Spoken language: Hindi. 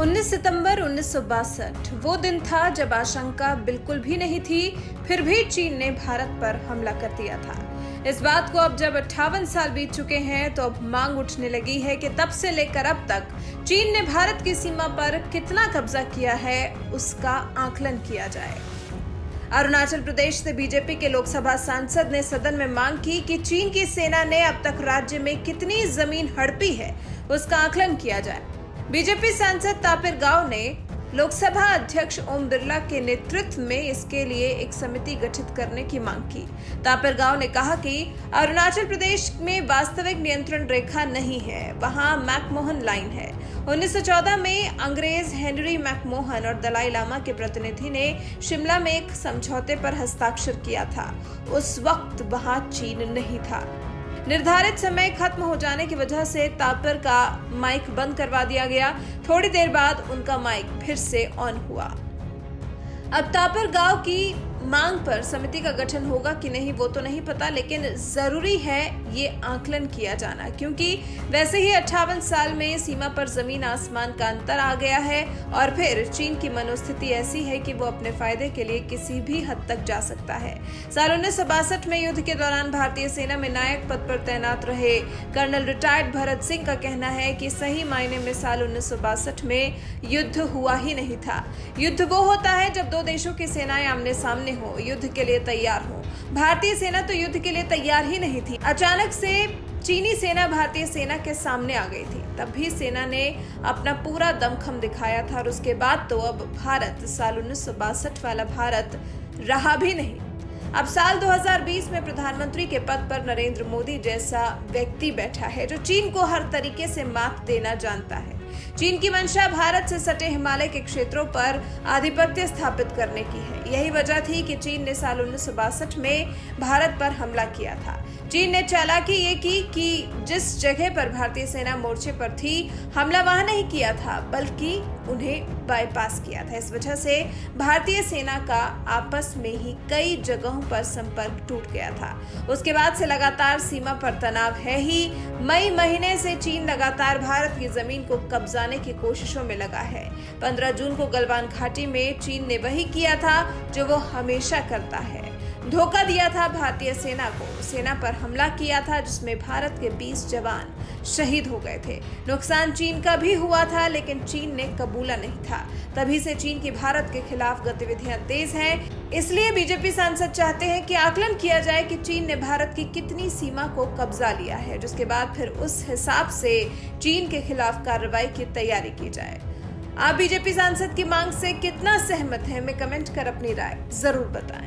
19 सितंबर 1962 वो दिन था जब आशंका बिल्कुल भी नहीं थी, फिर भी चीन ने भारत पर हमला कर दिया था। इस बात को अब जब 58 साल बीत चुके हैं तो अब मांग उठने लगी है कि तब से लेकर अब तक चीन ने भारत की सीमा पर कितना कब्जा किया है, उसका आकलन किया जाए। अरुणाचल प्रदेश से बीजेपी के लोकसभा सांसद ने सदन में मांग की कि चीन की सेना ने अब तक राज्य में कितनी जमीन हड़पी है, उसका आकलन किया जाए। बीजेपी सांसद तापिर गाव ने लोकसभा अध्यक्ष ओम बिरला के नेतृत्व में इसके लिए एक समिति गठित करने की मांग की। तापिर गाव ने कहा कि अरुणाचल प्रदेश में वास्तविक नियंत्रण रेखा नहीं है, वहां मैकमोहन लाइन है। 1914 में अंग्रेज हेनरी मैकमोहन और दलाई लामा के प्रतिनिधि ने शिमला में एक समझौते पर हस्ताक्षर किया था। उस वक्त वहां चीन नहीं था। निर्धारित समय खत्म हो जाने की वजह से तापिर का माइक बंद करवा दिया गया। थोड़ी देर बाद उनका माइक फिर से ऑन हुआ। अब तापिर गांव की मांग पर समिति का गठन होगा कि नहीं वो तो नहीं पता, लेकिन जरूरी है ये आकलन किया जाना, क्योंकि वैसे ही 58 साल में सीमा पर जमीन आसमान का अंतर आ गया है और फिर चीन की मनोस्थिति ऐसी है कि वो अपने फायदे के लिए किसी भी हद तक जा सकता है। साल 1962 में युद्ध के दौरान भारतीय सेना में नायक पद पर तैनात रहे कर्नल रिटायर्ड भरत सिंह का कहना है कि सही मायने में साल 1962 में युद्ध हुआ ही नहीं था। युद्ध वो होता है जब दो देशों की सेनाएं आमने सामने हो, युद्ध के लिए तैयार हो। भारतीय सेना तो युद्ध के लिए तैयार ही नहीं थी। अचानक से चीनी सेना भारतीय सेना के सामने आ गई थी। तब भी सेना ने अपना पूरा दमखम दिखाया था और उसके बाद तो अब भारत साल 1962 वाला भारत रहा भी नहीं। अब साल 2020 में प्रधानमंत्री के पद पर नरेंद्र मोदी जैसा व्यक्ति बैठा है जो चीन को हर तरीके से मात देना जानता है। चीन की मंशा भारत से सटे हिमालय के क्षेत्रों पर आधिपत्य स्थापित करने की है। यही वजह थी कि चीन ने साल 1962 में भारत पर हमला किया था। चीन ने चालाकी ये की कि जिस जगह पर भारतीय सेना मोर्चे पर थी, हमला वहां नहीं किया था, बल्कि उन्हें बाईपास किया था। इस वजह से भारतीय सेना का आपस में ही कई जगहों पर संपर्क टूट गया था। उसके बाद से लगातार सीमा पर तनाव है ही। मई महीने से चीन लगातार भारत की जमीन को कब्जाने की कोशिशों में लगा है। 15 जून को गलवान घाटी में चीन ने वही किया था जो वो हमेशा करता है, धोखा दिया था भारतीय सेना को। सेना पर हमला किया था जिसमें भारत के 20 जवान शहीद हो गए थे। नुकसान चीन का भी हुआ था, लेकिन चीन ने कबूला नहीं था। तभी से चीन की भारत के खिलाफ गतिविधियां तेज हैं। इसलिए बीजेपी सांसद चाहते हैं कि आकलन किया जाए कि चीन ने भारत की कितनी सीमा को कब्जा लिया है, जिसके बाद फिर उस हिसाब से चीन के खिलाफ कार्रवाई की तैयारी की जाए। आप बीजेपी सांसद की मांग से कितना सहमत हैं, हमें कमेंट कर अपनी राय जरूर बताएं।